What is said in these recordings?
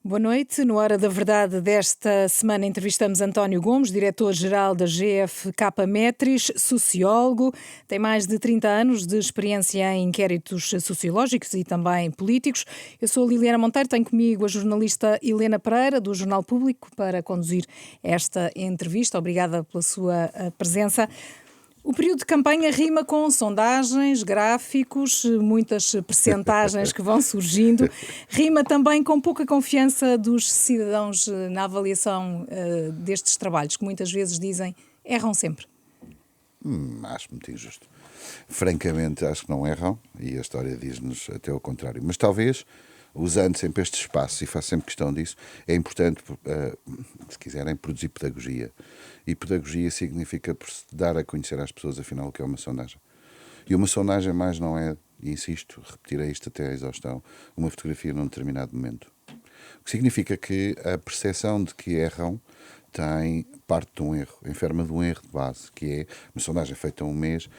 Boa noite. No Hora da Verdade desta semana entrevistamos António Gomes, diretor-geral da GfK Metris, sociólogo, tem mais de 30 anos de experiência em inquéritos sociológicos e também políticos. Eu sou a Liliana Monteiro, tenho comigo a jornalista Helena Pereira, do Jornal Público, para conduzir esta entrevista. Obrigada pela sua presença. O período de campanha rima com sondagens, gráficos, muitas percentagens que vão surgindo. Rima também com pouca confiança dos cidadãos na avaliação destes trabalhos, que muitas vezes dizem erram sempre. Acho muito injusto. Francamente, acho que não erram e a história diz-nos até o contrário. Mas talvez, usando sempre este espaço, e faço sempre questão disso, é importante, se quiserem, produzir pedagogia. E pedagogia significa dar a conhecer às pessoas, afinal, o que é uma sondagem. E uma sondagem mais não é, e insisto, repetirei isto até à exaustão, uma fotografia num determinado momento. O que significa que a percepção de que erram tem parte de um erro, enferma de um erro de base, que é uma sondagem feita há um mês,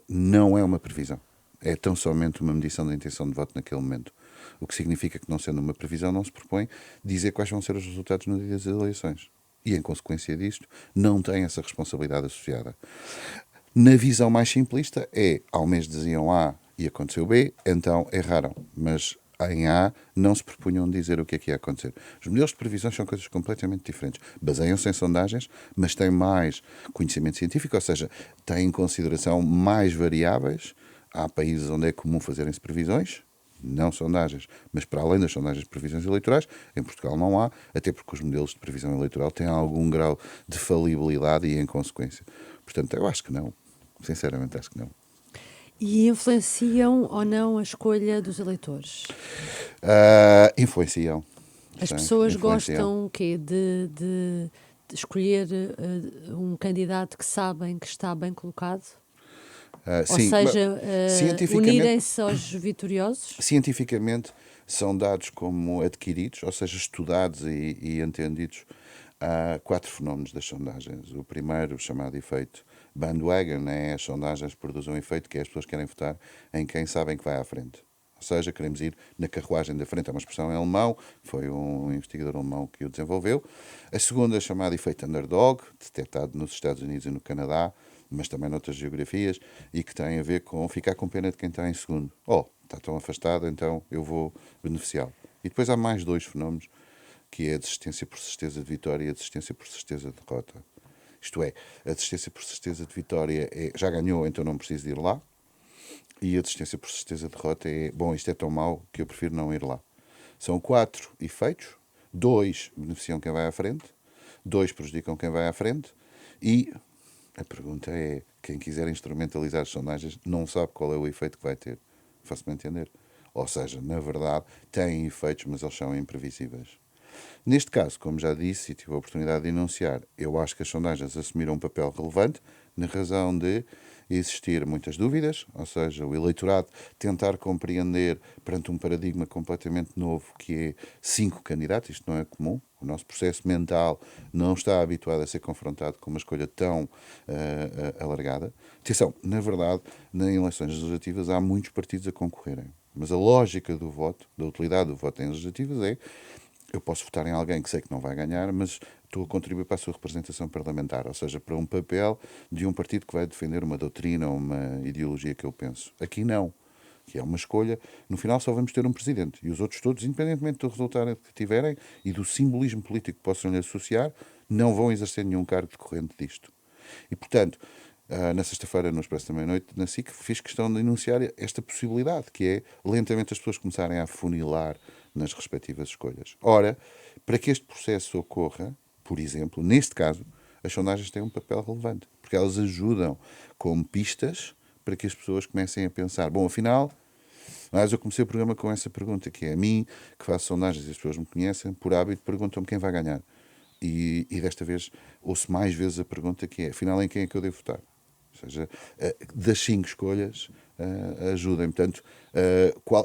não é uma previsão. É tão somente uma medição da intenção de voto naquele momento. O que significa que, não sendo uma previsão, não se propõe dizer quais vão ser os resultados no dia das eleições. E, em consequência disto, não tem essa responsabilidade associada. Na visão mais simplista é, ao mês diziam A e aconteceu B, então erraram. Mas em A não se propunham dizer o que é que ia acontecer. Os modelos de previsões são coisas completamente diferentes. Baseiam-se em sondagens, mas têm mais conhecimento científico, ou seja, têm em consideração mais variáveis. Há países onde é comum fazerem-se previsões, não sondagens, mas para além das sondagens de previsões eleitorais, em Portugal não há, até porque os modelos de previsão eleitoral têm algum grau de falibilidade e em consequência. Portanto, eu acho que não. Sinceramente, acho que não. E influenciam ou não a escolha dos eleitores? Influenciam. As pessoas gostam o quê? De escolher um candidato que sabem que está bem colocado? Ou Sim, seja, unirem-se aos vitoriosos? Cientificamente, são dados como adquiridos, ou seja, estudados e entendidos. Há 4 fenómenos das sondagens. O primeiro, o chamado efeito bandwagon, as sondagens produzem um efeito que é as pessoas querem votar em quem sabem que vai à frente. Ou seja, queremos ir na carruagem da frente. É uma expressão em alemão, foi um investigador alemão que o desenvolveu. A segunda é chamado efeito underdog, detectado nos Estados Unidos e no Canadá, mas também noutras geografias, e que tem a ver com ficar com pena de quem está em segundo. Está tão afastado, então eu vou beneficiá-lo. E depois há mais 2 fenómenos, que é a desistência por certeza de vitória e a desistência por certeza de derrota. Isto é, a desistência por certeza de vitória é já ganhou, então não preciso de ir lá. E a desistência por certeza de derrota é, isto é tão mau que eu prefiro não ir lá. São 4 efeitos, 2 beneficiam quem vai à frente, 2 prejudicam quem vai à frente, e a pergunta é, quem quiser instrumentalizar as sondagens não sabe qual é o efeito que vai ter. Faço-me entender. Ou seja, na verdade, têm efeitos, mas eles são imprevisíveis. Neste caso, como já disse e tive a oportunidade de enunciar, eu acho que as sondagens assumiram um papel relevante na razão de existir muitas dúvidas, ou seja, o eleitorado tentar compreender perante um paradigma completamente novo que é 5 candidatos, isto não é comum, o nosso processo mental não está habituado a ser confrontado com uma escolha tão alargada. Atenção, na verdade, nas eleições legislativas há muitos partidos a concorrerem, mas a lógica do voto, da utilidade do voto em legislativas é eu posso votar em alguém que sei que não vai ganhar, mas estou a contribuir para a sua representação parlamentar, ou seja, para um papel de um partido que vai defender uma doutrina ou uma ideologia que eu penso. Aqui não, que é uma escolha. No final só vamos ter um presidente e os outros todos, independentemente do resultado que tiverem e do simbolismo político que possam lhe associar, não vão exercer nenhum cargo decorrente disto. E, portanto, na sexta-feira, no Expresso da Meia-Noite, na SIC, fiz questão de enunciar esta possibilidade, que é lentamente as pessoas começarem a afunilar nas respectivas escolhas. Ora, para que este processo ocorra, por exemplo, neste caso, as sondagens têm um papel relevante, porque elas ajudam como pistas para que as pessoas comecem a pensar, afinal, mas eu comecei o programa com essa pergunta, que é a mim, que faço sondagens e as pessoas me conhecem, por hábito, perguntam-me quem vai ganhar. E desta vez ouço mais vezes a pergunta que é, afinal, em quem é que eu devo votar? Ou seja, das 5 escolhas, ajudem. Portanto,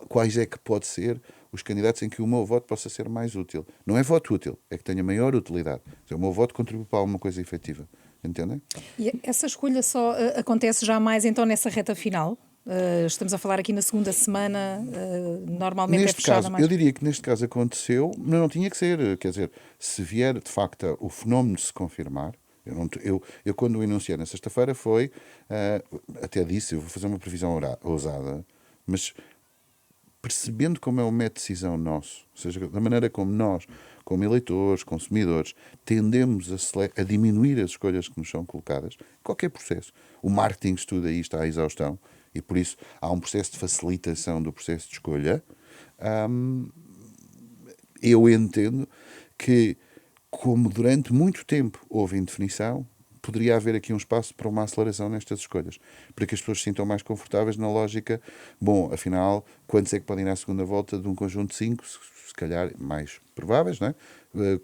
quais é que pode ser os candidatos em que o meu voto possa ser mais útil? Não é voto útil, é que tenha maior utilidade. O meu voto contribui para alguma coisa efetiva. Entendem? E essa escolha só acontece já mais então nessa reta final? Estamos a falar aqui na segunda semana, normalmente neste é fechada caso, mais. eu diria que neste caso aconteceu, mas não tinha que ser. Quer dizer, se vier de facto o fenómeno se confirmar, eu quando o enunciei na sexta-feira foi, até disse, eu vou fazer uma previsão ousada, mas percebendo como é o método de decisão nosso, ou seja, da maneira como nós, como eleitores, consumidores, tendemos a diminuir as escolhas que nos são colocadas, qualquer processo. O marketing estuda isto à exaustão e por isso há um processo de facilitação do processo de escolha. Eu entendo que, como durante muito tempo houve indefinição, poderia haver aqui um espaço para uma aceleração nestas escolhas, para que as pessoas se sintam mais confortáveis na lógica, bom, afinal, quantos é que podem ir à segunda volta de um conjunto de 5, se calhar mais prováveis, não é?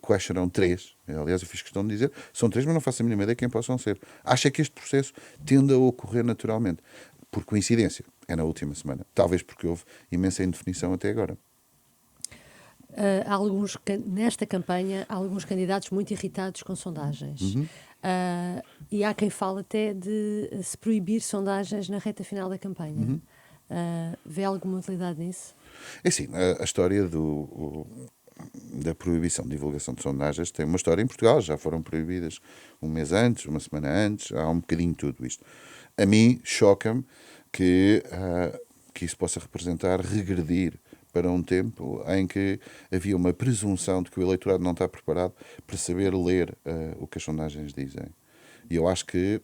Quais serão 3? Aliás, eu fiz questão de dizer, são 3, mas não faço a mínima ideia quem possam ser. Acho que este processo tende a ocorrer naturalmente, por coincidência, é na última semana, talvez porque houve imensa indefinição até agora. Nesta campanha, há alguns candidatos muito irritados com sondagens. E há quem fale até de se proibir sondagens na reta final da campanha. Vê alguma utilidade nisso? É assim, a história da proibição de divulgação de sondagens tem uma história em Portugal. Já foram proibidas um mês antes, uma semana antes, há um bocadinho de tudo isto. A mim, choca-me que isso possa representar regredir para um tempo em que havia uma presunção de que o eleitorado não está preparado para saber ler o que as sondagens dizem. E eu acho que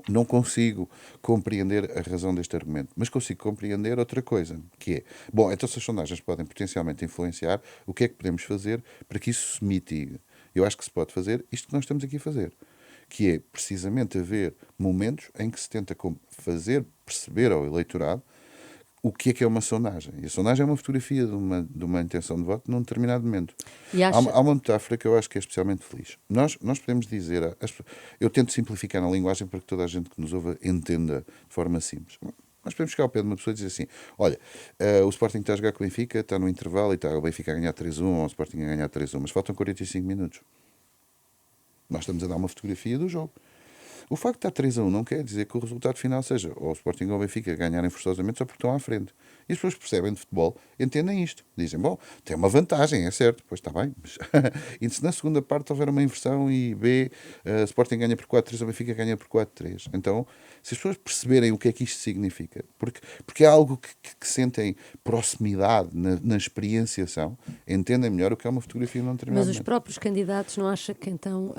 não consigo compreender a razão deste argumento, mas consigo compreender outra coisa, que é, bom, então se as sondagens podem potencialmente influenciar, o que é que podemos fazer para que isso se mitigue? Eu acho que se pode fazer isto que nós estamos aqui a fazer, que é precisamente haver momentos em que se tenta fazer perceber ao eleitorado o que é uma sondagem. E a sondagem é uma fotografia de uma intenção de voto num determinado momento. Há uma metáfora que eu acho que é especialmente feliz. Nós podemos dizer... Eu tento simplificar na linguagem para que toda a gente que nos ouve entenda de forma simples. Nós podemos chegar ao pé de uma pessoa e dizer assim, olha, o Sporting está a jogar com o Benfica, está no intervalo e está o Benfica a ganhar 3-1 ou o Sporting a ganhar 3-1, mas faltam 45 minutos. Nós estamos a dar uma fotografia do jogo. O facto de estar 3-1 não quer dizer que o resultado final seja ou o Sporting ou o Benfica ganharem forçosamente só porque estão à frente. E as pessoas percebem de futebol, entendem isto. Dizem, bom, tem uma vantagem, é certo. Pois está bem. Mas e se na segunda parte houver uma inversão e o Sporting ganha por 4-3 ou o Benfica ganha por 4-3. Então, se as pessoas perceberem o que é que isto significa, porque é algo que sentem proximidade na experienciação, entendem melhor o que é uma fotografia num determinado momento. Mas os próprios candidatos não acham que então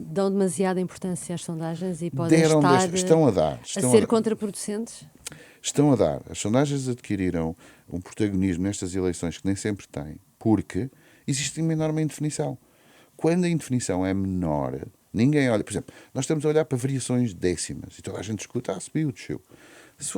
dão demasiada importância às sondagens e podem estão a dar. Estão a ser contraproducentes? Estão a dar. As sondagens adquiriram um protagonismo nestas eleições que nem sempre têm, porque existe uma enorme indefinição. Quando a indefinição é menor, ninguém olha. Por exemplo, nós estamos a olhar para variações décimas e toda a gente escuta, subiu, desceu. Se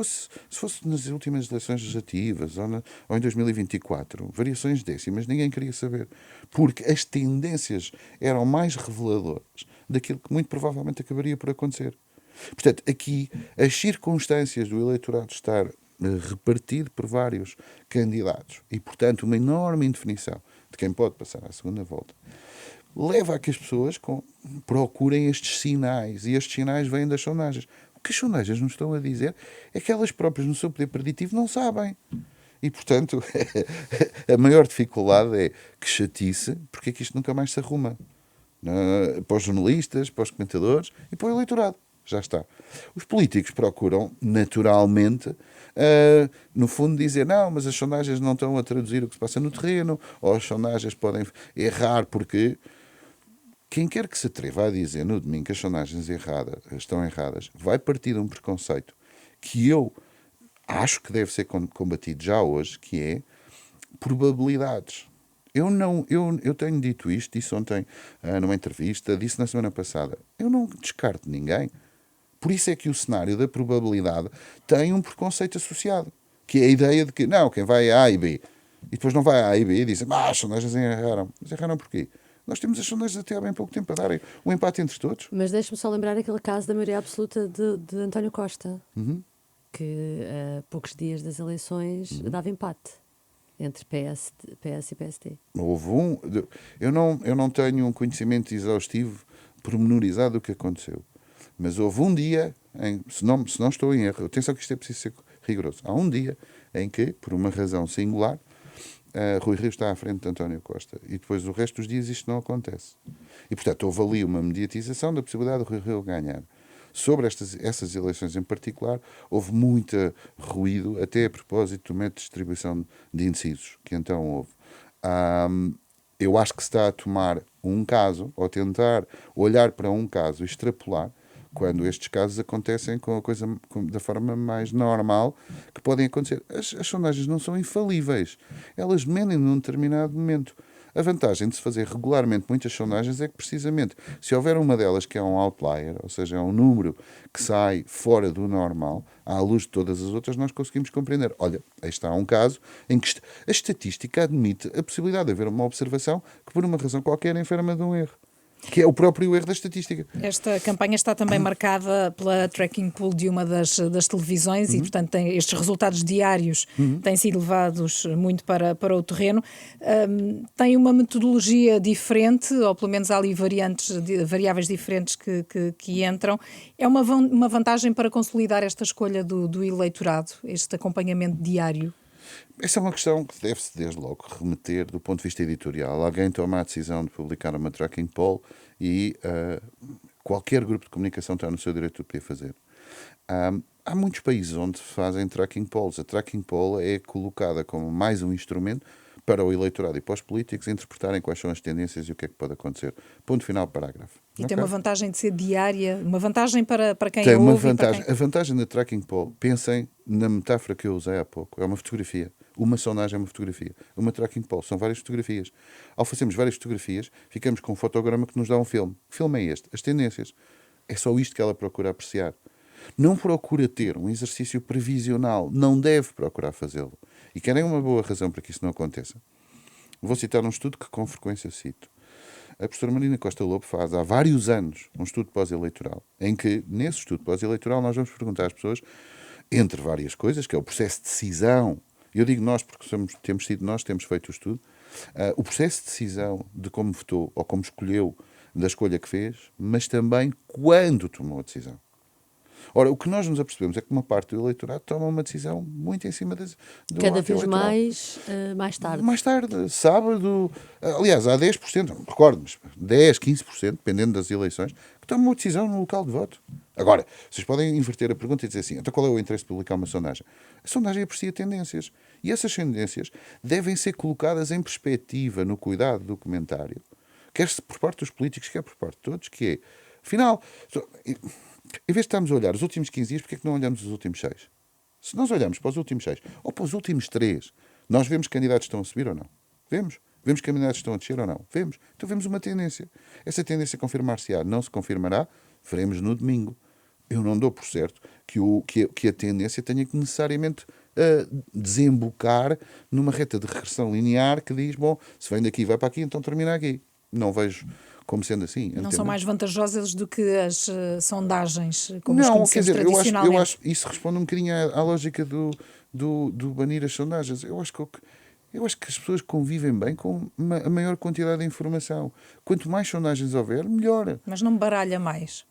fosse nas últimas eleições legislativas ou em 2024, variações décimas, ninguém queria saber. Porque as tendências eram mais reveladoras daquilo que muito provavelmente acabaria por acontecer. Portanto, aqui, as circunstâncias do eleitorado estar repartido por vários candidatos e, portanto, uma enorme indefinição de quem pode passar à segunda volta, leva a que as pessoas procurem estes sinais. E estes sinais vêm das sondagens. O que as sondagens nos estão a dizer é que elas próprias, no seu poder preditivo, não sabem. E, portanto, a maior dificuldade é que chatice, porque é que isto nunca mais se arruma. Para os jornalistas, para os comentadores e para o eleitorado. Já está. Os políticos procuram, naturalmente, no fundo, dizer não, mas as sondagens não estão a traduzir o que se passa no terreno, ou as sondagens podem errar porque... Quem quer que se atreva a dizer no domingo que as sondagens estão erradas, vai partir de um preconceito que eu acho que deve ser combatido já hoje, que é probabilidades. Eu tenho dito isto, disse ontem numa entrevista, disse na semana passada, eu não descarto ninguém. Por isso é que o cenário da probabilidade tem um preconceito associado, que é a ideia de que, não, quem vai a A e B, e depois não vai a A e B e dizem, as sondagens erraram. Mas erraram porquê? Nós temos as sondagens até há bem pouco tempo para darem um empate entre todos. Mas deixe-me só lembrar aquele caso da maioria absoluta de António Costa, que a poucos dias das eleições dava empate entre PS e PSD. Houve eu não tenho um conhecimento exaustivo, pormenorizado do que aconteceu. Mas houve um dia, se não estou em erro, atenção que isto é preciso ser rigoroso. Há um dia em que, por uma razão singular, Rui Rio está à frente de António Costa. E depois o resto dos dias isto não acontece. E, portanto, houve ali uma mediatização da possibilidade de Rui Rio ganhar. Sobre essas eleições em particular, houve muito ruído, até a propósito do método de distribuição de indecisos, que então houve. Eu acho que se está a tomar um caso, ou tentar olhar para um caso e extrapolar, quando estes casos acontecem com a coisa da forma mais normal que podem acontecer. As sondagens não são infalíveis. Elas mentem num determinado momento. A vantagem de se fazer regularmente muitas sondagens é que, precisamente, se houver uma delas que é um outlier, ou seja, é um número que sai fora do normal, à luz de todas as outras, nós conseguimos compreender. Olha, aí está um caso em que a estatística admite a possibilidade de haver uma observação que, por uma razão qualquer, enferma de um erro. Que é o próprio erro da estatística. Esta campanha está também marcada pela tracking pool de uma das televisões e, portanto, estes resultados diários têm sido levados muito para o terreno. Tem uma metodologia diferente, ou pelo menos há ali variáveis diferentes que entram. É uma vantagem para consolidar esta escolha do eleitorado, este acompanhamento diário? Essa é uma questão que deve-se, desde logo, remeter do ponto de vista editorial. Alguém toma a decisão de publicar uma tracking poll e qualquer grupo de comunicação está no seu direito de poder fazer. Há muitos países onde fazem tracking polls. A tracking poll é colocada como mais um instrumento para o eleitorado e para os políticos interpretarem quais são as tendências e o que é que pode acontecer. Ponto final, parágrafo. E tem uma vantagem de ser diária, uma vantagem para quem tem uma ouve. vantagem. A vantagem da tracking poll, pensem na metáfora que eu usei há pouco, é uma fotografia. Uma sondagem é uma fotografia. Uma tracking poll são várias fotografias. Ao fazermos várias fotografias, ficamos com um fotograma que nos dá um filme. Que filme é este? As tendências. É só isto que ela procura apreciar. Não procura ter um exercício previsional. Não deve procurar fazê-lo. E querem uma boa razão para que isso não aconteça. Vou citar um estudo que com frequência cito. A professora Marina Costa Lobo faz há vários anos um estudo pós-eleitoral, em que, nesse estudo pós-eleitoral, nós vamos perguntar às pessoas, entre várias coisas, que é o processo de decisão. Eu digo nós porque temos feito o estudo. O processo de decisão de como votou ou como escolheu, da escolha que fez, mas também quando tomou a decisão. Ora, o que nós nos apercebemos é que uma parte do eleitorado toma uma decisão muito em cima do cada ato vez eleitoral. mais tarde. Mais tarde, sábado. Aliás, há 10%, não me recordo, mas 10, 15%, dependendo das eleições, que tomam uma decisão no local de voto. Agora, vocês podem inverter a pergunta e dizer assim, então qual é o interesse de publicar uma sondagem? A sondagem aprecia tendências. E essas tendências devem ser colocadas em perspectiva no cuidado do comentário, quer por parte dos políticos, quer por parte de todos, que é, afinal, em vez de estarmos a olhar os últimos 15 dias, porque é que não olhamos os últimos 6? Se nós olharmos para os últimos 6 ou para os últimos 3, nós vemos que candidatos estão a subir ou não? Vemos. Vemos que candidatos estão a descer ou não? Vemos. Então vemos uma tendência. Essa tendência confirmar-se-á, não se confirmará, veremos no domingo. Eu não dou por certo que a tendência tenha que necessariamente desembocar numa reta de regressão linear que diz, bom, se vem daqui e vai para aqui, então termina aqui. Não vejo como sendo assim. Não são mais vantajosas do que as sondagens, como não, as quer conhecemos dizer, tradicionalmente? eu acho isso responde um bocadinho à lógica do banir as sondagens. Eu acho que as pessoas convivem bem com a maior quantidade de informação. Quanto mais sondagens houver, melhor. Mas não baralha mais.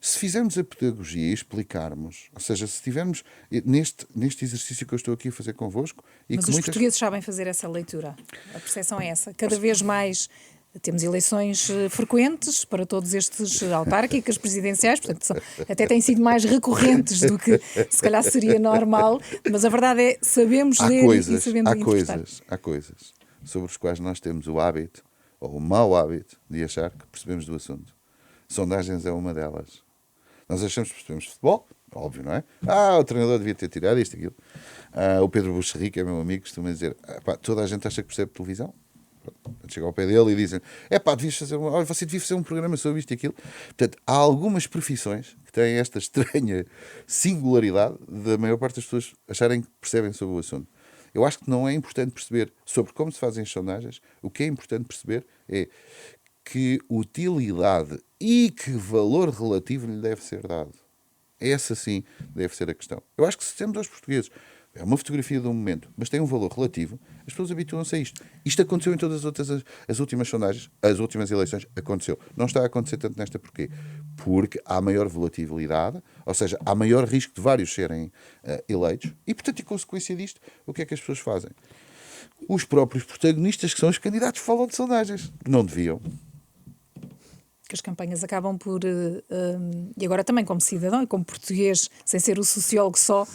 Se fizermos a pedagogia e explicarmos, ou seja, se estivermos neste exercício que eu estou aqui a fazer convosco... Mas os portugueses sabem fazer essa leitura. A percepção é essa. Cada vez mais temos eleições frequentes para todos estes autárquicas, presidenciais, portanto, até têm sido mais recorrentes do que se calhar seria normal, mas a verdade é sabemos ler e sabemos interpretar. Há coisas sobre as quais nós temos o hábito, ou o mau hábito, de achar que percebemos do assunto. Sondagens é uma delas. Nós achamos que percebemos futebol, óbvio, não é? O treinador devia ter tirado isto, aquilo. O Pedro Buxerri, que é meu amigo, costuma dizer, toda a gente acha que percebe televisão. Chega ao pé dele e dizem, você devia fazer um programa sobre isto e aquilo. Portanto, há algumas profissões que têm esta estranha singularidade da maior parte das pessoas acharem que percebem sobre o assunto. Eu acho que não é importante perceber sobre como se fazem as sondagens. O que é importante perceber é que utilidade e que valor relativo lhe deve ser dado. Essa sim deve ser a questão. Eu acho que se temos aos portugueses É uma fotografia de um momento, mas tem um valor relativo. As pessoas habituam-se a isto. Isto aconteceu em todas as últimas sondagens, as últimas eleições, aconteceu. Não está a acontecer tanto nesta porquê? Porque há maior volatilidade, ou seja, há maior risco de vários serem eleitos, e, portanto, em consequência disto, o que é que as pessoas fazem? Os próprios protagonistas, que são os candidatos, falam de sondagens. Não deviam. Que as campanhas acabam por, e agora também como cidadão e como português, sem ser o sociólogo só,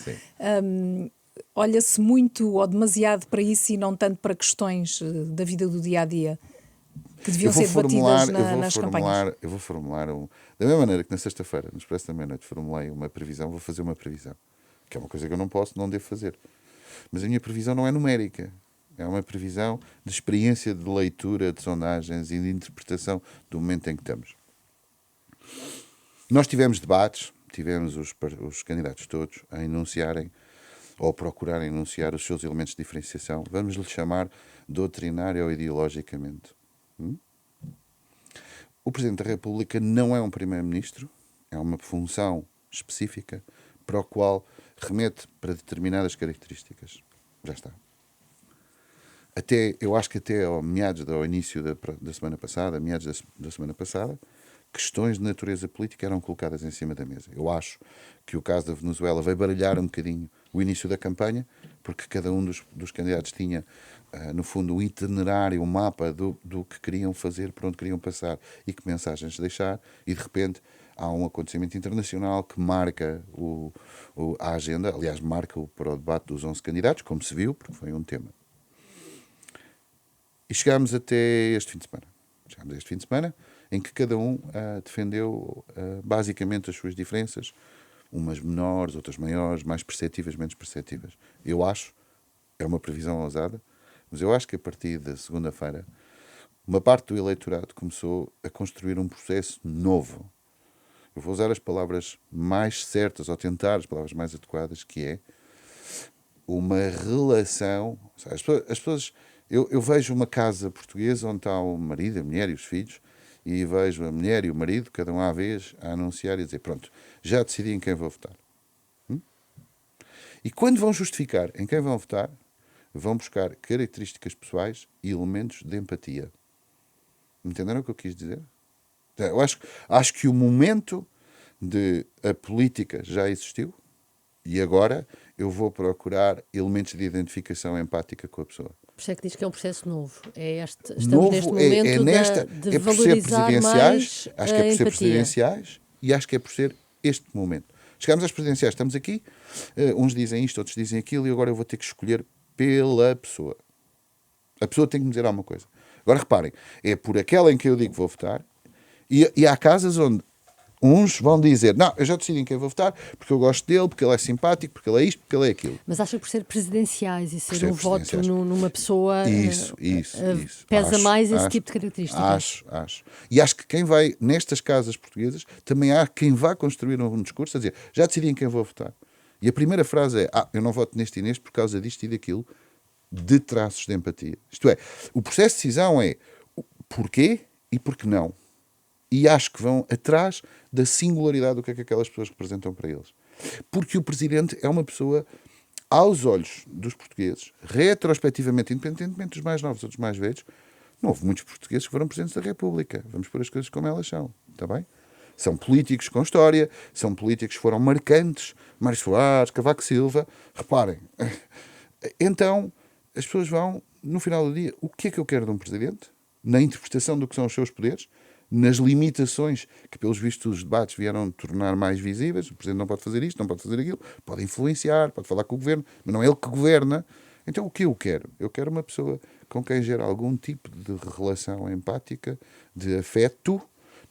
olha-se muito ou demasiado para isso e não tanto para questões da vida do dia-a-dia que deviam ser debatidas nas campanhas. Eu vou formular, da mesma maneira que na sexta-feira, no Expresso da Meia-Noite, formulei uma previsão, vou fazer uma previsão, que é uma coisa que eu não devo fazer. Mas a minha previsão não é numérica. É uma previsão de experiência de leitura de sondagens e de interpretação do momento em que estamos. Nós tivemos debates, tivemos os candidatos todos a enunciarem ou procurarem enunciar os seus elementos de diferenciação, vamos lhe chamar doutrinária ou ideologicamente. O Presidente da República não é um Primeiro-Ministro, é uma função específica para o qual remete para determinadas características. Já está. Eu acho que até ao início da semana passada, meados da semana passada, questões de natureza política eram colocadas em cima da mesa. Eu acho que o caso da Venezuela veio baralhar um bocadinho o início da campanha, porque cada um dos candidatos tinha, no fundo, um itinerário, um mapa do que queriam fazer, por onde queriam passar e que mensagens deixar, e de repente há um acontecimento internacional que marca a agenda, aliás, marca para o debate dos 11 candidatos, como se viu, porque foi um tema. E chegámos até este fim de semana. Em que cada um defendeu basicamente as suas diferenças, umas menores, outras maiores, mais perceptíveis, menos perceptíveis. Eu acho, é uma previsão ousada, mas eu acho que a partir da segunda-feira, uma parte do eleitorado começou a construir um processo novo. Eu vou usar as palavras mais certas, ou tentar as palavras mais adequadas, que é uma relação... As pessoas... Eu vejo uma casa portuguesa onde está o marido, a mulher e os filhos, e vejo a mulher e o marido, cada um à vez, a anunciar e a dizer, pronto, já decidi em quem vou votar. E quando vão justificar em quem vão votar, vão buscar características pessoais e elementos de empatia. Entenderam o que eu quis dizer? Eu acho que o momento de a política já existiu e agora eu vou procurar elementos de identificação empática com a pessoa. Por isso é que diz que é um processo novo. Estamos novo, neste momento de valorizar mais acho que é por ser empatia. presidenciais e acho que é por ser este momento. Chegamos às presidenciais, estamos aqui, uns dizem isto, outros dizem aquilo e agora eu vou ter que escolher pela pessoa. A pessoa tem que me dizer alguma coisa. Agora reparem, é por aquela em que eu digo que vou votar e há casas onde uns vão dizer, não, eu já decidi em quem vou votar, porque eu gosto dele, porque ele é simpático, porque ele é isto, porque ele é aquilo. Mas acha que por ser presidenciais e ser um voto numa pessoa isso. pesa mais esse tipo de características? Acho. E acho que quem vai, nestas casas portuguesas, também há quem vá construir um discurso a dizer, já decidi em quem vou votar. E a primeira frase é, eu não voto neste e neste por causa disto e daquilo, de traços de empatia. Isto é, o processo de decisão é porquê e porquê não. E acho que vão atrás da singularidade do que é que aquelas pessoas representam para eles. Porque o Presidente é uma pessoa, aos olhos dos portugueses, retrospectivamente, independentemente dos mais novos ou dos mais velhos, não houve muitos portugueses que foram Presidentes da República. Vamos pôr as coisas como elas são, está bem? São políticos com história, são políticos que foram marcantes, Mário Soares, Cavaco Silva. Reparem, então as pessoas vão, no final do dia, o que é que eu quero de um Presidente? Na interpretação do que são os seus poderes, nas limitações que, pelos vistos, os debates vieram tornar mais visíveis. O Presidente não pode fazer isto, não pode fazer aquilo, pode influenciar, pode falar com o Governo, mas não é ele que governa. Então, o que eu quero? Eu quero uma pessoa com quem gera algum tipo de relação empática, de afeto.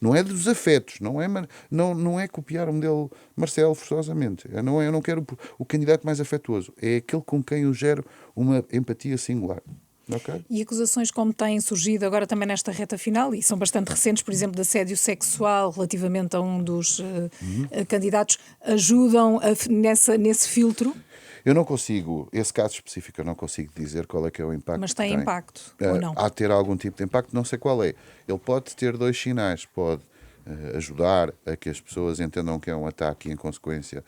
Não é dos afetos, não é copiar o modelo Marcelo forçosamente. Eu não quero o candidato mais afetuoso. É aquele com quem eu gero uma empatia singular. Okay. E acusações como têm surgido agora também nesta reta final, e são bastante recentes, por exemplo, de assédio sexual relativamente a um dos candidatos, ajudam nesse filtro? Eu não consigo, esse caso específico, eu não consigo dizer qual é que é o impacto. Mas tem impacto, ou não? Há de ter algum tipo de impacto, não sei qual é. Ele pode ter dois sinais, pode ajudar a que as pessoas entendam que é um ataque e, em consequência,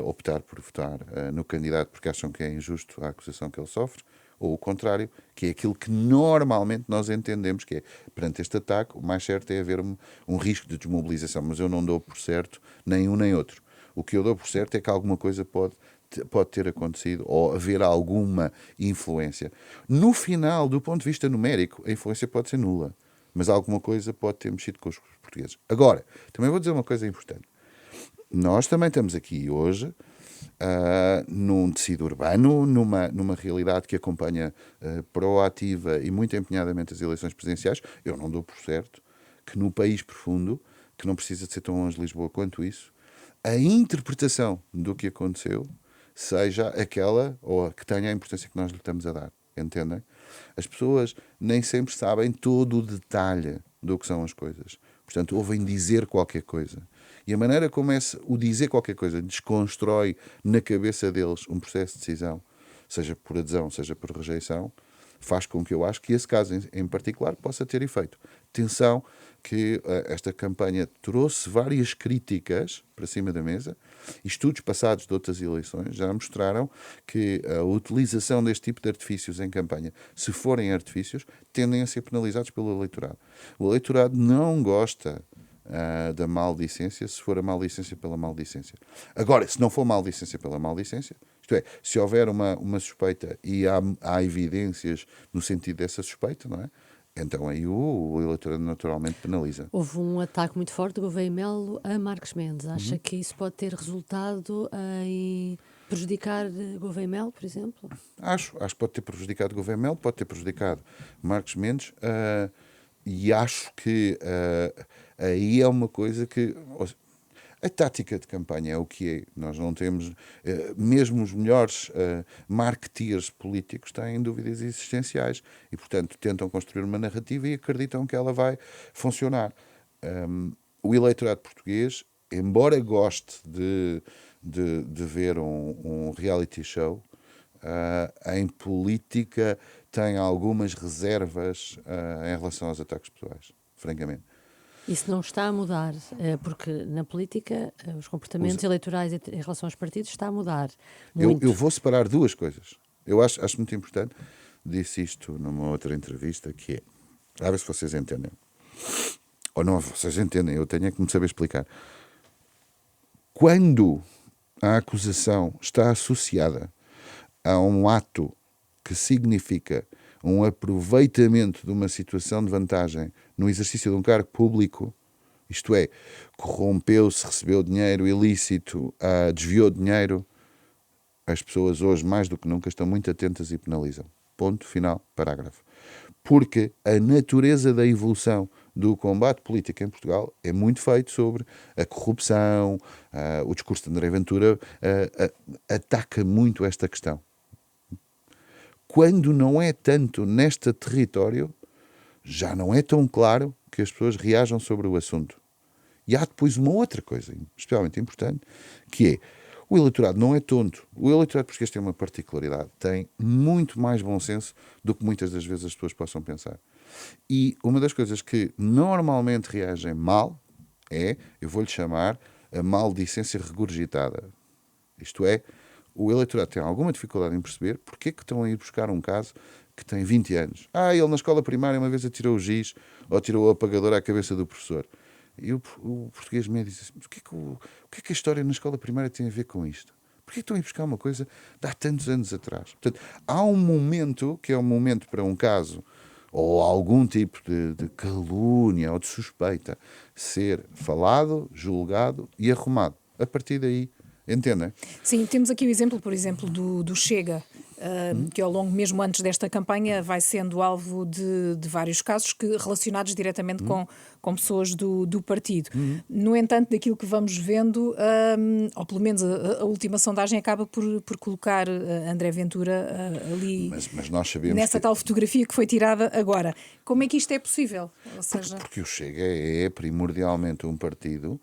optar por votar no candidato porque acham que é injusto a acusação que ele sofre, ou o contrário, que é aquilo que normalmente nós entendemos que é, perante este ataque, o mais certo é haver um risco de desmobilização, mas eu não dou por certo nem um nem outro. O que eu dou por certo é que alguma coisa pode ter acontecido ou haver alguma influência. No final, do ponto de vista numérico, a influência pode ser nula, mas alguma coisa pode ter mexido com os portugueses. Agora, também vou dizer uma coisa importante. Nós também estamos aqui hoje num tecido urbano, numa realidade que acompanha proativa e muito empenhadamente as eleições presidenciais. Eu não dou por certo que no país profundo, que não precisa de ser tão longe de Lisboa quanto isso, a interpretação do que aconteceu seja aquela ou a que tenha a importância que nós lhe estamos a dar. Entendem? As pessoas nem sempre sabem todo o detalhe do que são as coisas. Portanto, ouvem dizer qualquer coisa. E a maneira como o dizer qualquer coisa desconstrói na cabeça deles um processo de decisão, seja por adesão, seja por rejeição, faz com que eu acho que esse caso em particular possa ter efeito. Atenção que esta campanha trouxe várias críticas para cima da mesa. Estudos passados de outras eleições já mostraram que a utilização deste tipo de artifícios em campanha, se forem artifícios, tendem a ser penalizados pelo eleitorado. O eleitorado não gosta da maldicência, se for a maldicência pela maldicência. Agora, se não for maldicência pela maldicência, isto é, se houver uma suspeita e há evidências no sentido dessa suspeita, não é? Então aí o eleitorado naturalmente penaliza. Houve um ataque muito forte do Gouveia Melo a Marcos Mendes. Acha que isso pode ter resultado em prejudicar Gouveia Melo, por exemplo? Acho que pode ter prejudicado Gouveia Melo, pode ter prejudicado Marcos Mendes, e acho que aí é uma coisa que... A tática de campanha é o que é. Nós não temos... mesmo os melhores marketeers políticos têm dúvidas existenciais e, portanto, tentam construir uma narrativa e acreditam que ela vai funcionar. O eleitorado português, embora goste de ver um reality show, em política tem algumas reservas em relação aos ataques pessoais, francamente. Isso não está a mudar, porque na política os comportamentos eleitorais em relação aos partidos está a mudar muito. Eu vou separar duas coisas. Eu acho muito importante, disse isto numa outra entrevista, que é, a ver se vocês entendem. Ou não, vocês entendem, eu tenho que me saber explicar. Quando a acusação está associada a um ato que significa um aproveitamento de uma situação de vantagem no exercício de um cargo público, isto é, corrompeu-se, recebeu dinheiro ilícito, desviou dinheiro, as pessoas hoje, mais do que nunca, estão muito atentas e penalizam. Ponto final, parágrafo. Porque a natureza da evolução do combate político em Portugal é muito feito sobre a corrupção, o discurso de André Ventura ataca muito esta questão. Quando não é tanto neste território, já não é tão claro que as pessoas reajam sobre o assunto. E há depois uma outra coisa, especialmente importante, que é, o eleitorado não é tonto. O eleitorado português tem uma particularidade, tem muito mais bom senso do que muitas das vezes as pessoas possam pensar. E uma das coisas que normalmente reagem mal é, eu vou-lhe chamar, a maldicência regurgitada. Isto é, o eleitorado tem alguma dificuldade em perceber porque é que estão a ir buscar um caso que tem 20 anos. Ele na escola primária uma vez atirou o giz ou atirou o apagador à cabeça do professor. E o português médio diz assim, mas o que é que a história na escola primária tem a ver com isto? Porquê que estão a ir buscar uma coisa de há tantos anos atrás? Portanto, há um momento que é um momento para um caso ou algum tipo de calúnia ou de suspeita ser falado, julgado e arrumado. A partir daí, entendem? Sim, temos aqui o exemplo, por exemplo, do Chega, que ao longo, mesmo antes desta campanha, vai sendo alvo de vários casos relacionados diretamente com pessoas do partido. No entanto, daquilo que vamos vendo, ou pelo menos a última sondagem acaba por colocar André Ventura ali mas nós sabemos nessa tal fotografia que foi tirada agora. Como é que isto é possível? Ou seja... Porque o Chega é primordialmente um partido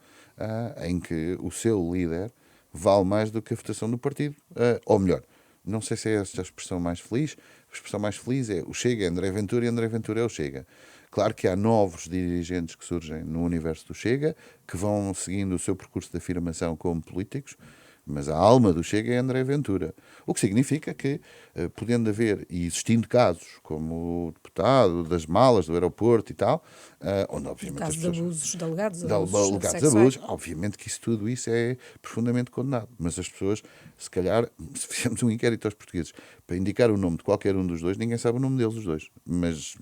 em que o seu líder vale mais do que a votação do partido. Ou melhor, não sei se é esta a expressão mais feliz, expressão mais feliz é o Chega é André Ventura e André Ventura é o Chega. Claro que há novos dirigentes que surgem no universo do Chega, que vão seguindo o seu percurso de afirmação como políticos, mas a alma do Chega é André Ventura. O que significa que, podendo haver, e existindo casos, como o deputado das malas do aeroporto e tal, onde obviamente caso as pessoas... de abusos, de alegados alegados sexuais. abusos, obviamente que tudo isso é profundamente condenado. Mas as pessoas, se calhar, se fizermos um inquérito aos portugueses para indicar o nome de qualquer um dos dois, ninguém sabe o nome deles, os dois. Mas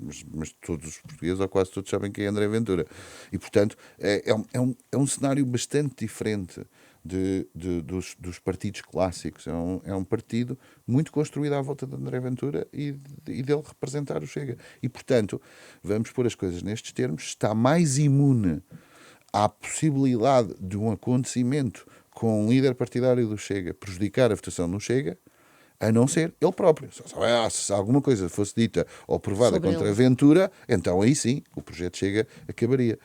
todos os portugueses, ou quase todos, sabem quem é André Ventura. E, portanto, é um cenário bastante diferente dos partidos clássicos. É um partido muito construído à volta de André Ventura e dele representar o Chega. E, portanto, vamos pôr as coisas nestes termos, está mais imune à possibilidade de um acontecimento com um líder partidário do Chega prejudicar a votação no Chega, a não ser ele próprio. Se alguma coisa fosse dita ou provada Sobre contra ele. a Ventura, então aí sim o projeto Chega acabaria.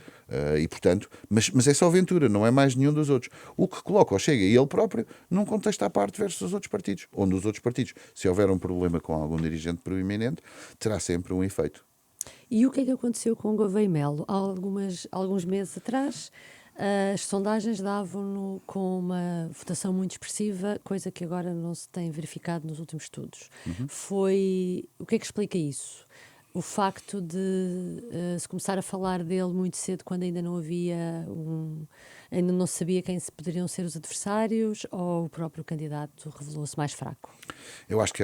E portanto, mas é só Ventura, não é mais nenhum dos outros. O que coloca o Chega e ele próprio num contexto à parte versus os outros partidos, onde os outros partidos, se houver um problema com algum dirigente proeminente, terá sempre um efeito. E o que é que aconteceu com Gouveia Melo? Há alguns meses atrás, as sondagens davam-no com uma votação muito expressiva, coisa que agora não se tem verificado nos últimos estudos. O que é que explica isso? O facto de se começar a falar dele muito cedo, quando ainda não havia ainda não se sabia quem poderiam ser os adversários, ou o próprio candidato revelou-se mais fraco? Eu acho que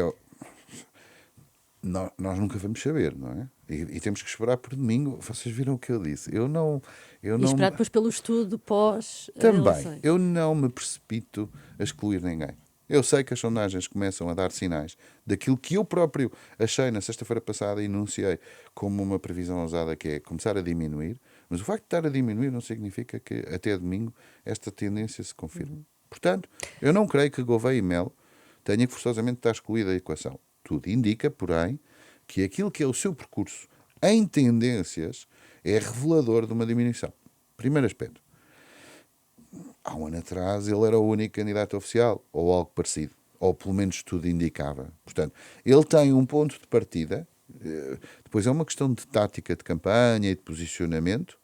nós nunca vamos saber, não é? E temos que esperar por domingo. Vocês viram o que eu disse? Eu não E esperar depois pelo estudo pós Também, eleições. eu não me precipito a excluir ninguém. Eu sei que as sondagens começam a dar sinais daquilo que eu próprio achei na sexta-feira passada e enunciei como uma previsão ousada, que é começar a diminuir, mas o facto de estar a diminuir não significa que até domingo esta tendência se confirme. Portanto, eu não creio que Gouveia e Melo tenha que forçosamente estar excluída da equação. Tudo indica, porém, que aquilo que é o seu percurso em tendências é revelador de uma diminuição. Primeiro aspecto. Há um ano atrás ele era o único candidato oficial, ou algo parecido, ou pelo menos tudo indicava. Portanto, ele tem um ponto de partida, depois é uma questão de tática de campanha e de posicionamento,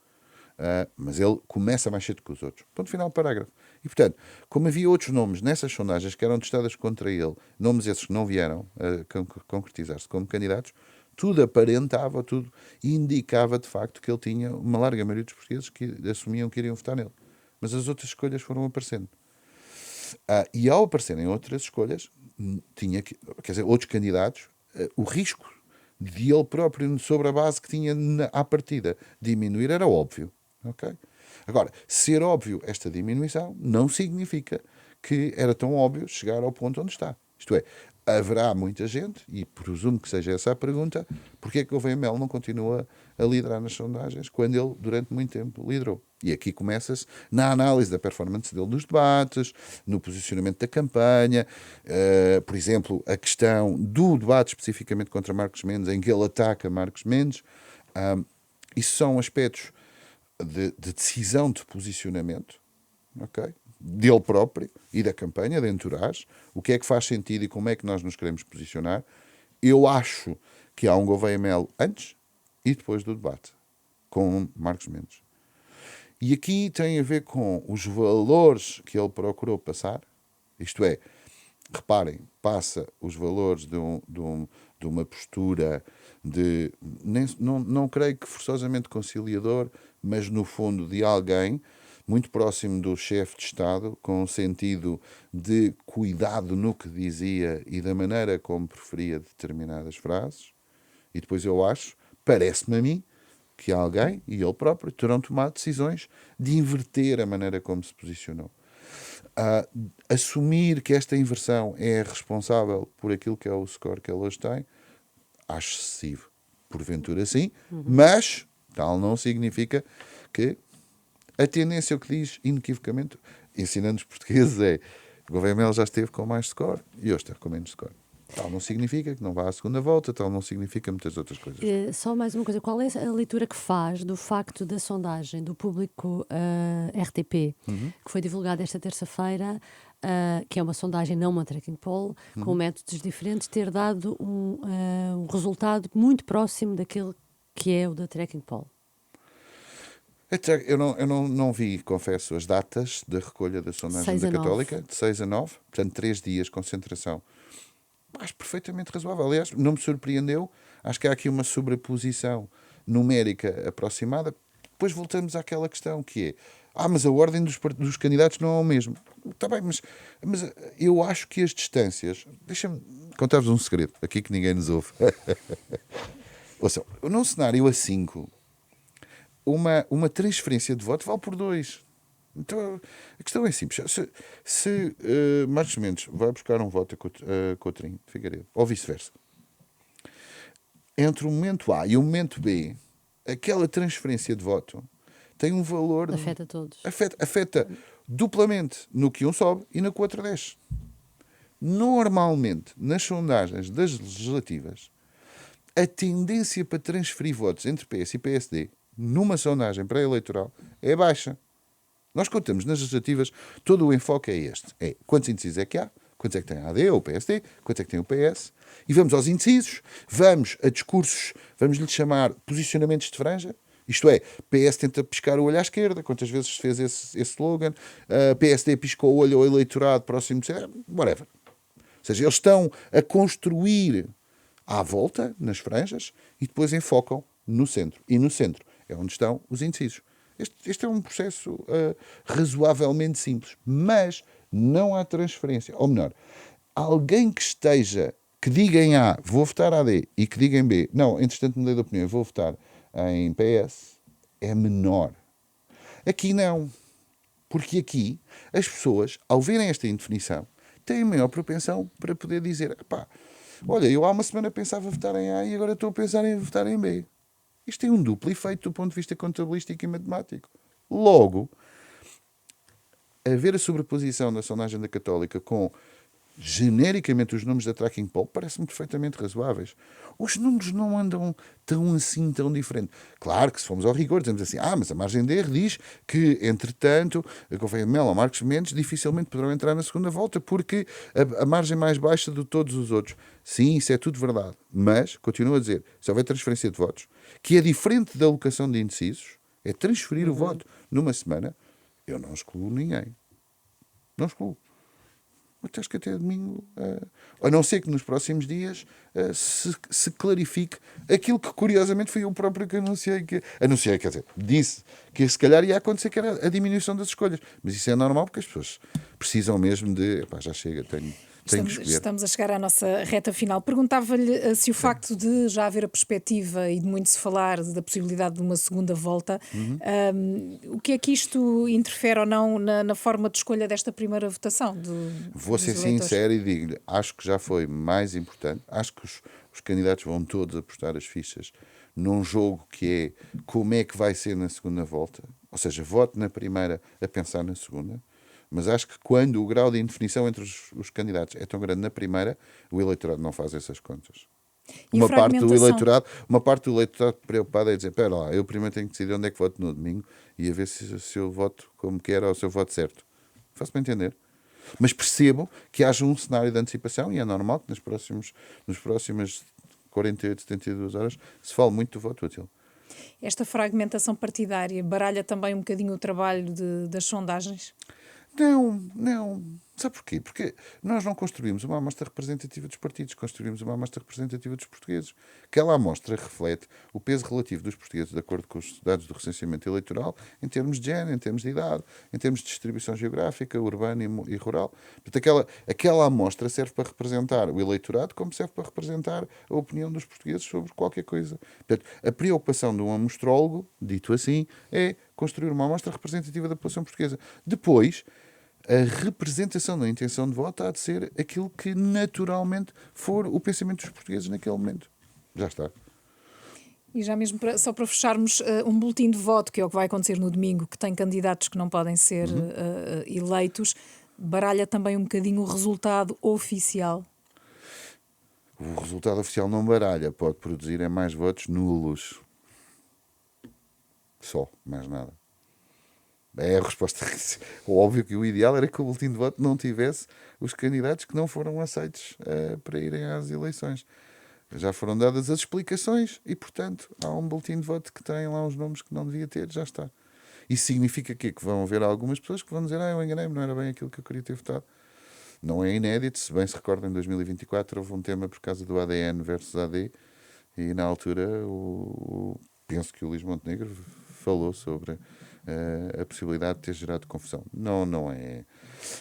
mas ele começa mais cedo que os outros. Ponto final, parágrafo. E, portanto, como havia outros nomes nessas sondagens que eram testadas contra ele, nomes esses que não vieram a concretizar-se como candidatos, tudo aparentava, tudo indicava de facto que ele tinha uma larga maioria dos portugueses que assumiam que iriam votar nele. Mas as outras escolhas foram aparecendo. E ao aparecerem outras escolhas, outros candidatos, o risco de ele próprio, sobre a base que tinha à partida, diminuir era óbvio. Okay? Agora, ser óbvio esta diminuição não significa que era tão óbvio chegar ao ponto onde está. Isto é, haverá muita gente, e presumo que seja essa a pergunta, porque é que o Gouveia Melo não continua a liderar nas sondagens quando ele, durante muito tempo, liderou? E aqui começa-se na análise da performance dele nos debates, no posicionamento da campanha, por exemplo, a questão do debate especificamente contra Marcos Mendes, em que ele ataca Marcos Mendes. Isso são aspectos de decisão de posicionamento, ok? Dele próprio e da campanha, de entourage, o que é que faz sentido e como é que nós nos queremos posicionar. Eu acho que há um Gouveia Melo antes e depois do debate com Marcos Mendes. E aqui tem a ver com os valores que ele procurou passar, isto é, reparem, passa os valores de uma postura não creio que forçosamente conciliador, mas no fundo de alguém muito próximo do chefe de Estado, com um sentido de cuidado no que dizia e da maneira como preferia determinadas frases. E depois parece-me a mim, que alguém, e ele próprio, terão tomado decisões de inverter a maneira como se posicionou. Assumir que esta inversão é responsável por aquilo que é o score que ele hoje tem, acho excessivo. Porventura sim, mas tal não significa que a tendência, o que diz inequivocamente, ensinando os portugueses, é Gouveia Melo já esteve com mais score e hoje está com menos score. Tal não significa que não vá à segunda volta, tal não significa muitas outras coisas. Só mais uma coisa, qual é a leitura que faz do facto da sondagem do público RTP, que foi divulgada esta terça-feira, que é uma sondagem, não uma tracking poll, com métodos diferentes, ter dado um resultado muito próximo daquele que é o da tracking poll? Eu não vi, confesso, as datas da recolha da sondagem 6 da a 9. Católica, de 6 a 9, portanto 3 dias de concentração. Acho perfeitamente razoável. Aliás, não me surpreendeu. Acho que há aqui uma sobreposição numérica aproximada. Depois voltamos àquela questão que é: mas a ordem dos candidatos não é o mesmo. Está bem, mas eu acho que as distâncias... Deixa-me contar-vos um segredo, aqui que ninguém nos ouve. Ouçam, num cenário a 5, uma transferência de voto vale por 2. Então, a questão é simples. Se Marcos Mendes vai buscar um voto a Coutrinho de Figueiredo, ou vice-versa, entre o momento A e o momento B, aquela transferência de voto tem um valor... Afeta todos. Afeta duplamente no que um sobe e no que o outro desce. Normalmente, nas sondagens das legislativas, a tendência para transferir votos entre PS e PSD, numa sondagem pré-eleitoral, é baixa. Nós contamos nas legislativas, todo o enfoque é este. É quantos indecisos é que há, quantos é que tem a AD ou o PSD, quantos é que tem o PS, e vamos aos indecisos, vamos a discursos, vamos lhe chamar posicionamentos de franja, isto é, PS tenta piscar o olho à esquerda, quantas vezes se fez esse slogan, PSD piscou o olho ao eleitorado próximo de... whatever. Ou seja, eles estão a construir à volta, nas franjas, e depois enfocam no centro. E no centro é onde estão os indecisos. Este é um processo razoavelmente simples, mas não há transferência. Ou melhor, alguém que diga em A, vou votar AD, e que diga em B, não, entretanto mudei de opinião, vou votar em PS, é menor. Aqui não. Porque aqui as pessoas, ao verem esta indefinição, têm maior propensão para poder dizer: olha, eu há uma semana pensava votar em A e agora estou a pensar em votar em B. Isto tem um duplo efeito do ponto de vista contabilístico e matemático. Logo, haver a sobreposição da sondagem da Católica com genericamente os números da Tracking Poll parece-me perfeitamente razoáveis. Os números não andam tão diferente. Claro que se formos ao rigor, dizemos assim: mas a margem de erro diz que, entretanto, a Gouveia de Melo ou Marcos Mendes dificilmente poderão entrar na segunda volta porque a margem mais baixa de todos os outros. Sim, isso é tudo verdade. Mas, continuo a dizer, se houver transferência de votos, que é diferente da alocação de indecisos, é transferir o voto numa semana, eu não excluo ninguém. Não excluo. Mas acho que até domingo, a não ser que nos próximos dias se clarifique aquilo que curiosamente foi eu próprio que anunciei, quer dizer, disse que se calhar ia acontecer, que era a diminuição das escolhas. Mas isso é normal porque as pessoas precisam mesmo de, já chega, tenho que escolher. Estamos a chegar à nossa reta final. Perguntava-lhe se o facto de já haver a perspectiva e de muito se falar da possibilidade de uma segunda volta, o que é que isto interfere ou não na forma de escolha desta primeira votação? Vou ser sincero e digo-lhe, acho que já foi mais importante. Acho que os candidatos vão todos apostar as fichas num jogo que é como é que vai ser na segunda volta. Ou seja, voto na primeira a pensar na segunda. Mas acho que quando o grau de indefinição entre os candidatos é tão grande na primeira, o eleitorado não faz essas contas. Uma parte do eleitorado preocupado é dizer: espera lá, eu primeiro tenho que decidir onde é que voto no domingo e a ver se eu voto como quero ou se eu voto certo. Faço-me entender. Mas percebo que haja um cenário de antecipação e é normal que nas próximas 48, 72 horas se fale muito do voto útil. Esta fragmentação partidária baralha também um bocadinho o trabalho das sondagens? Não. Sabe porquê? Porque nós não construímos uma amostra representativa dos partidos, construímos uma amostra representativa dos portugueses. Aquela amostra reflete o peso relativo dos portugueses de acordo com os dados do recenseamento eleitoral, em termos de género, em termos de idade, em termos de distribuição geográfica, urbana e rural. Portanto, aquela amostra serve para representar o eleitorado, como serve para representar a opinião dos portugueses sobre qualquer coisa. Portanto, a preocupação de um amostrólogo, dito assim, é construir uma amostra representativa da população portuguesa. Depois, a representação da intenção de voto há de ser aquilo que naturalmente for o pensamento dos portugueses naquele momento. Já está. E já mesmo só para fecharmos, um boletim de voto, que é o que vai acontecer no domingo, que tem candidatos que não podem ser eleitos, baralha também um bocadinho o resultado oficial. O resultado oficial não baralha, pode produzir mais votos nulos. Só, mais nada. É a resposta. Óbvio que o ideal era que o boletim de voto não tivesse os candidatos que não foram aceitos para irem às eleições. Já foram dadas as explicações e, portanto, há um boletim de voto que tem lá uns nomes que não devia ter, já está. Isso significa que vão haver algumas pessoas que vão dizer: eu enganei-me, não era bem aquilo que eu queria ter votado. Não é inédito, se bem se recorda, em 2024 houve um tema por causa do ADN versus AD, e na altura penso que o Luís Montenegro falou sobre a possibilidade de ter gerado confusão. Não é.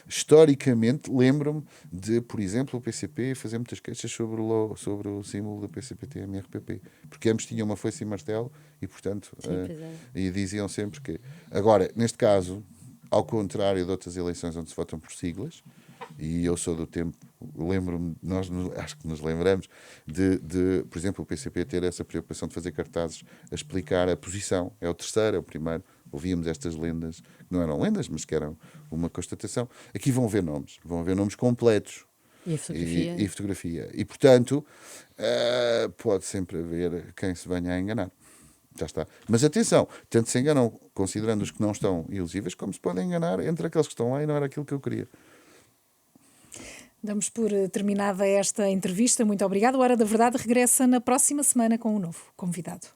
Historicamente, lembro-me de, por exemplo, o PCP fazer muitas queixas sobre o símbolo do PCP-TM-RPP, porque ambos tinham uma foice e martelo e, portanto, e diziam sempre que... Agora, neste caso, ao contrário de outras eleições onde se votam por siglas, e eu sou do tempo, lembro-me, acho que nos lembramos de, por exemplo, o PCP ter essa preocupação de fazer cartazes a explicar a posição, é o terceiro, é o primeiro. Ouvíamos estas lendas, que não eram lendas, mas que eram uma constatação. Aqui vão ver nomes completos. E a fotografia. E fotografia. E, portanto, pode sempre haver quem se venha a enganar. Já está. Mas atenção, tanto se enganam considerando os que não estão elegíveis, como se podem enganar entre aqueles que estão lá e não era aquilo que eu queria. Damos por terminada esta entrevista. Muito obrigada. A Hora da Verdade regressa na próxima semana com um novo convidado.